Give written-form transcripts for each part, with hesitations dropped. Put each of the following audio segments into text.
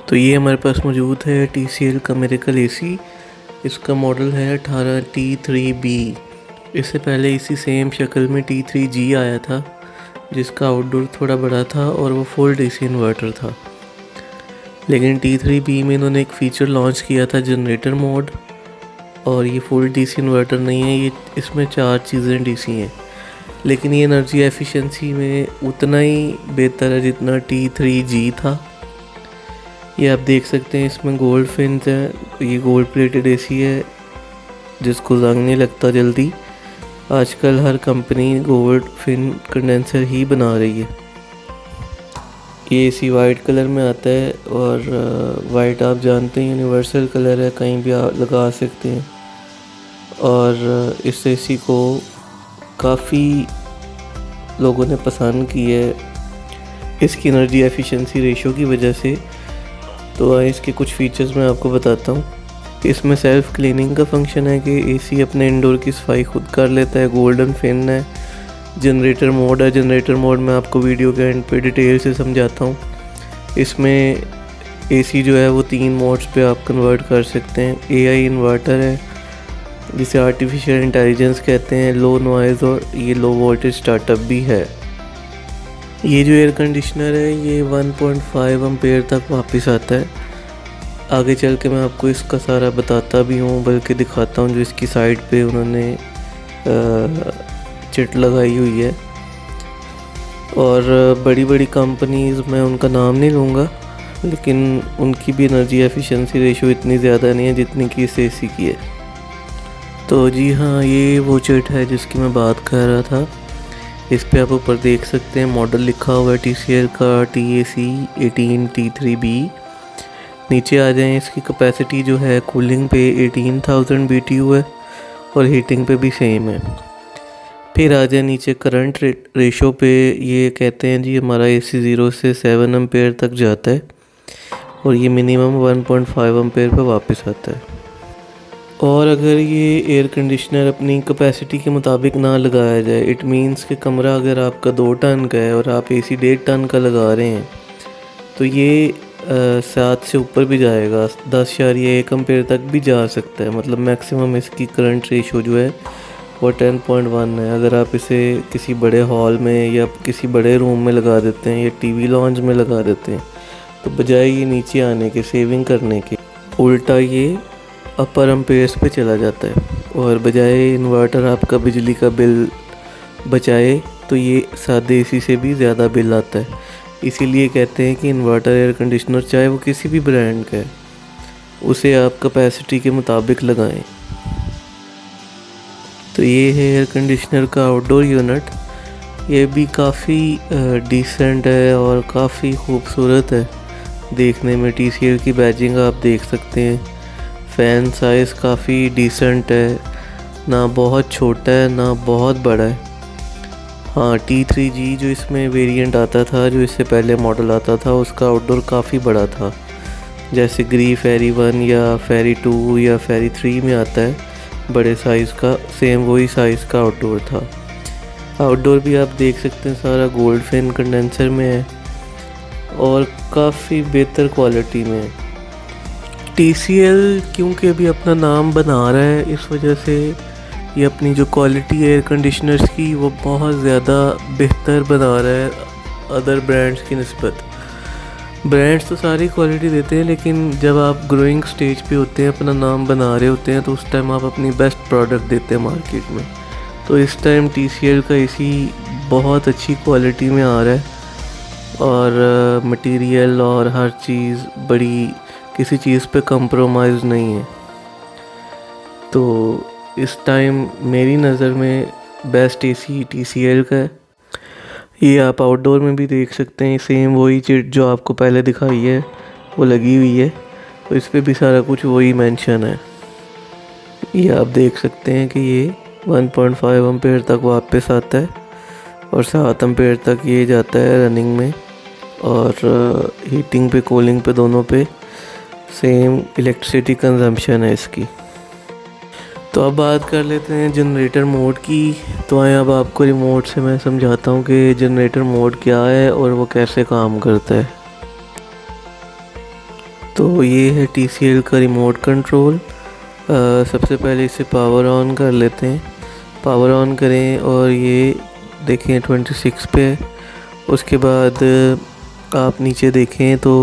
तो ये हमारे पास मौजूद है TCL का मिरेकल एसी। इसका मॉडल है 18T3B। इससे पहले इसी सेम शक्ल में T3G आया था, जिसका आउटडोर थोड़ा बड़ा था और वो फुल DC इन्वर्टर था। लेकिन T3B में इन्होंने एक फ़ीचर लॉन्च किया था, जनरेटर मोड। और ये फुल DC इन्वर्टर नहीं है, ये इसमें 4 चीज़ें DC हैं, लेकिन ये एनर्जी एफिशिएंसी में उतना ही बेहतर है जितना T3G था। ये आप देख सकते हैं, इसमें गोल्ड फिन्स हैं। ये गोल्ड प्लेटेड एसी है जिसको जंग नहीं लगता जल्दी। आजकल हर कंपनी गोल्ड फिन कंडेंसर ही बना रही है। ये एसी वाइट कलर में आता है और वाइट आप जानते हैं यूनिवर्सल कलर है, कहीं भी आप लगा सकते हैं। और इस एसी को काफ़ी लोगों ने पसंद की है इसकी एनर्जी एफिशिएंसी रेशो की वजह से। तो इसके कुछ फीचर्स मैं आपको बताता हूँ। इसमें सेल्फ क्लीनिंग का फंक्शन है कि एसी अपने इंडोर की सफाई खुद कर लेता है। गोल्डन फिन है। जनरेटर मोड है। जनरेटर मोड में आपको वीडियो के एंड पे डिटेल से समझाता हूँ। इसमें एसी जो है वो 3 मोड्स पे आप कन्वर्ट कर सकते हैं। AI इन्वर्टर है जिसे आर्टिफिशियल इंटेलिजेंस कहते हैं, लो नॉइज़, और ये लो वोल्टेज स्टार्टअप भी है। ये जो एयर कंडीशनर है ये 1.5 एम्पेयर तक वापस आता है। आगे चल के मैं आपको इसका सारा बताता भी हूँ, बल्कि दिखाता हूँ। जो इसकी साइड पे उन्होंने चिट लगाई हुई है। और बड़ी बड़ी कंपनीज़, मैं उनका नाम नहीं लूँगा, लेकिन उनकी भी एनर्जी एफिशिएंसी रेशो इतनी ज़्यादा नहीं है जितनी कि इस एसी की है। तो जी हाँ, ये वो चिट है जिसकी मैं बात कर रहा था। इस पे आप ऊपर देख सकते हैं मॉडल लिखा हुआ है TCL का TAC18T3B। नीचे आ जाएं, इसकी कैपेसिटी जो है कूलिंग पे 18,000 BTU है और हीटिंग पे भी सेम है। फिर आ जाए नीचे करंट रेशो पे, ये कहते हैं जी हमारा AC 0 से 7 एम्पेयर तक जाता है और ये मिनिमम 1.5 एम्पेयर पे वापस आता है। और अगर ये एयर कंडीशनर अपनी कैपेसिटी के मुताबिक ना लगाया जाए, इट मीन्स कि कमरा अगर आपका 2 टन का है और आप AC 1.5 टन का लगा रहे हैं, तो ये 7 से ऊपर भी जाएगा, 10.1 एम्पेयर तक भी जा सकता है। मतलब मैक्सिमम इसकी करंट रेशो जो है वो 10.1 है। अगर आप इसे किसी बड़े हॉल में या किसी बड़े रूम में लगा देते हैं या TV लॉन्ज में लगा देते हैं, तो बजाय ये नीचे आने के, सेविंग करने के, उल्टा ये अपर एम्पेयर्स पे चला जाता है। और बजाय इन्वर्टर आपका बिजली का बिल बचाए, तो ये सादे एसी से भी ज़्यादा बिल आता है। इसीलिए कहते हैं कि इन्वर्टर एयर कंडीशनर, चाहे वो किसी भी ब्रांड का है, उसे आप कैपेसिटी के मुताबिक लगाएं। तो ये है एयर कंडीशनर का आउटडोर यूनिट। ये भी काफ़ी डिसेंट है और काफ़ी खूबसूरत है देखने में। TCL की बैजिंग आप देख सकते हैं। फ़ैन साइज़ काफ़ी डिसेंट है, ना बहुत छोटा है ना बहुत बड़ा है। हाँ, T3G जो इसमें वेरिएंट आता था, जो इससे पहले मॉडल आता था, उसका आउटडोर काफ़ी बड़ा था। जैसे ग्री फेरी 1 या फेरी 2 या फेरी 3 में आता है बड़े साइज़ का, सेम वही साइज़ का आउटडोर था। आउटडोर भी आप देख सकते हैं सारा गोल्ड फिन कंडेंसर में है और काफ़ी बेहतर क्वालिटी में है। TCL क्योंकि अभी अपना नाम बना रहा है, इस वजह से ये अपनी जो क्वालिटी एयर कंडीशनर्स की वो बहुत ज़्यादा बेहतर बना रहा है अदर ब्रांड्स की निस्बत। ब्रांड्स तो सारी क्वालिटी देते हैं, लेकिन जब आप ग्रोइंग स्टेज पे होते हैं, अपना नाम बना रहे होते हैं, तो उस टाइम आप अपनी बेस्ट प्रोडक्ट देते हैं मार्केट में। तो इस टाइम TCL का एसी बहुत अच्छी क्वालिटी में आ रहा है और मटेरियल और हर चीज़ बड़ी, किसी चीज़ पे कंप्रोमाइज़ नहीं है। तो इस टाइम मेरी नज़र में बेस्ट एसी TCL का है। ये आप आउटडोर में भी देख सकते हैं, सेम वही चिट जो आपको पहले दिखाई है वो लगी हुई है। तो इस पे भी सारा कुछ वही मेंशन है। ये आप देख सकते हैं कि ये 1.5 एम्पेयर तक वापस आता है और 7 एम्पेयर तक ये जाता है रनिंग में। और हीटिंग पे, कूलिंग पे, दोनों पे सेम इलेक्ट्रिसिटी कंजम्पशन है इसकी। तो अब बात कर लेते हैं जनरेटर मोड की। तो आए अब आपको रिमोट से मैं समझाता हूँ कि जनरेटर मोड क्या है और वो कैसे काम करता है। तो ये है TCL का रिमोट कंट्रोल। सबसे पहले इसे पावर ऑन कर लेते हैं। पावर ऑन करें और ये देखें 26 पे है। उसके बाद आप नीचे देखें तो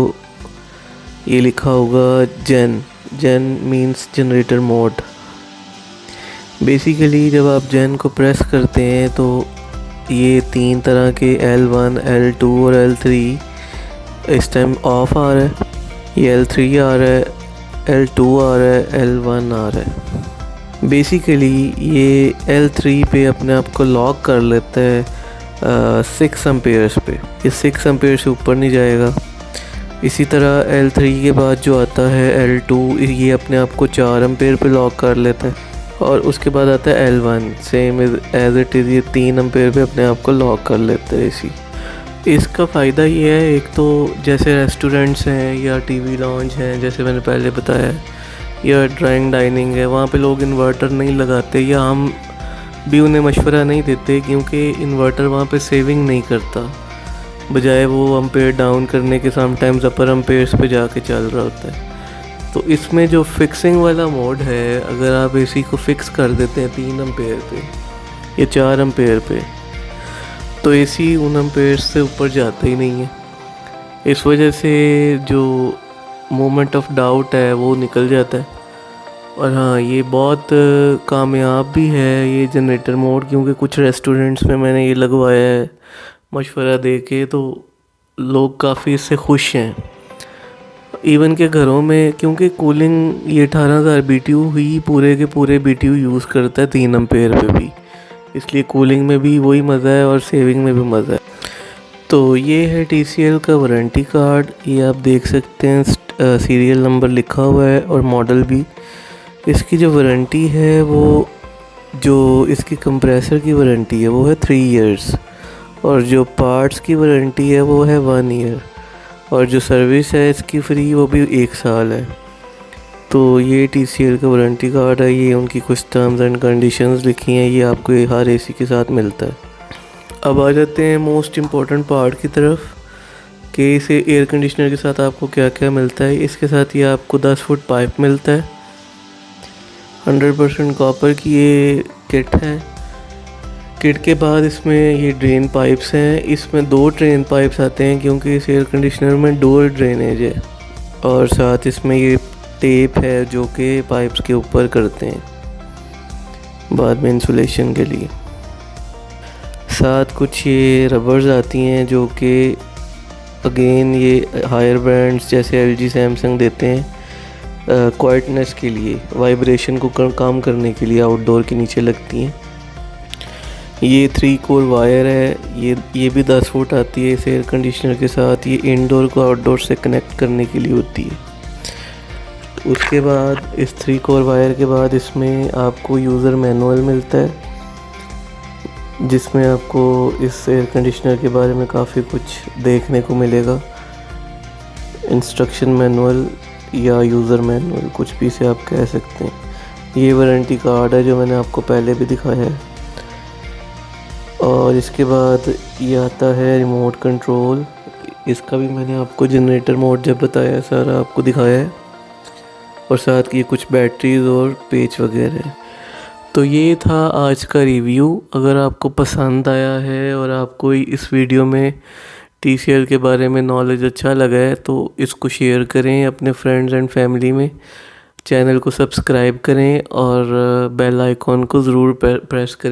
ये लिखा होगा जेन मींस जनरेटर मोड। बेसिकली जब आप जेन को प्रेस करते हैं तो ये 3 तरह के L1, L2 और L3 इस टाइम ऑफ आ रहा है। ये L3 आ रहा है, L2 आ रहा है, L1 आ रहा है। बेसिकली ये L3 पे अपने आप को लॉक कर लेता है 6 एम्पेयर्स पे। ये 6 एम्पेयर से ऊपर नहीं जाएगा। इसी तरह L3 के बाद जो आता है L2, ये अपने आप को 4 एम्पेयर पे लॉक कर लेता है। और उसके बाद आता है L1, same as it is, ये 3 एम्पेयर पे अपने आप को लॉक कर लेता है इसी। इसका फ़ायदा ये है, एक तो जैसे रेस्टोरेंट्स हैं या टीवी लॉन्च हैं, जैसे मैंने पहले बताया, या ड्राइंग डाइनिंग है, वहाँ पे लोग इन्वर्टर नहीं लगाते, या हम भी उन्हें मशवरा नहीं देते क्योंकि इन्वर्टर वहाँ पे सेविंग नहीं करता, बजाय वो एम्पेयर डाउन करने के समटाइम्स अपर एम्पेयर्स पे जाके चल रहा होता है। तो इसमें जो फिक्सिंग वाला मोड है, अगर आप एसी को फिक्स कर देते हैं 3 एम्पेयर पे या 4 एम्पेयर पे, तो एसी उन एम्पेयर से ऊपर जाता ही नहीं है। इस वजह से जो मोमेंट ऑफ डाउट है वो निकल जाता है। और हाँ, ये बहुत कामयाब भी है ये जनरेटर मोड, क्योंकि कुछ रेस्टोरेंट्स में मैंने ये लगवाया है मशवरा दे के, तो लोग काफ़ी इससे खुश हैं। इवन के घरों में, क्योंकि कूलिंग ये 18,000 BTU ही पूरे के पूरे BTU यूज़ करता है 3 एम्पेयर पे भी, इसलिए कूलिंग में भी वही मज़ा है और सेविंग में भी मज़ा है। तो ये है TCL का वारंटी कार्ड, ये आप देख सकते हैं, सीरियल नंबर लिखा हुआ है और मॉडल भी। इसकी जो वारंटी है वो, जो इसकी कंप्रेसर की वारंटी है वो है 3 इयर्स, और जो पार्ट्स की वारंटी है वो है 1 ईयर, और जो सर्विस है इसकी फ्री वो भी 1 साल है। तो ये TCL का वारंटी कार्ड है, ये उनकी कुछ टर्म्स एंड कंडीशंस लिखी हैं, ये आपको हर एसी के साथ मिलता है। अब आ जाते हैं मोस्ट इम्पॉर्टेंट पार्ट की तरफ कि इसे एयर कंडीशनर के साथ आपको क्या क्या मिलता है। इसके साथ ये आपको 10 फुट पाइप मिलता है, 100% कॉपर की ये किट है। किट के बाद इसमें ये ड्रेन पाइप्स हैं, इसमें 2 ड्रेन पाइप्स आते हैं क्योंकि इस एयर कंडीशनर में डुअल ड्रेनेज है, और साथ इसमें ये टेप है जो कि पाइप्स के ऊपर करते हैं बाद में इंसुलेशन के लिए। साथ कुछ ये रबर्स आती हैं जो कि अगेन ये हायर ब्रांड्स जैसे LG, सैमसंग देते हैं क्वाइटनेस के लिए, वाइब्रेशन को कम करने के लिए आउटडोर के नीचे लगती हैं। ये 3 कोर वायर है, ये भी 10 फुट आती है इस एयर कंडीशनर के साथ। ये इंडोर को आउटडोर से कनेक्ट करने के लिए होती है। उसके बाद इस 3 कोर वायर के बाद इसमें आपको यूज़र मैनुअल मिलता है, जिसमें आपको इस एयर कंडीशनर के बारे में काफ़ी कुछ देखने को मिलेगा। इंस्ट्रक्शन मैनुअल या यूज़र मैनुअल, कुछ भी से आप कह सकते हैं। ये वारंटी कार्ड है जो मैंने आपको पहले भी दिखाया है। और इसके बाद ये आता है रिमोट कंट्रोल, इसका भी मैंने आपको जनरेटर मोड जब बताया सारा आपको दिखाया है, और साथ की कुछ बैटरीज और पेच वगैरह। तो ये था आज का रिव्यू। अगर आपको पसंद आया है और आपको इस वीडियो में TCL के बारे में नॉलेज अच्छा लगा है तो इसको शेयर करें अपने फ्रेंड्स एंड फैमिली में। चैनल को सब्सक्राइब करें और बेल आइकॉन को ज़रूर प्रेस करें।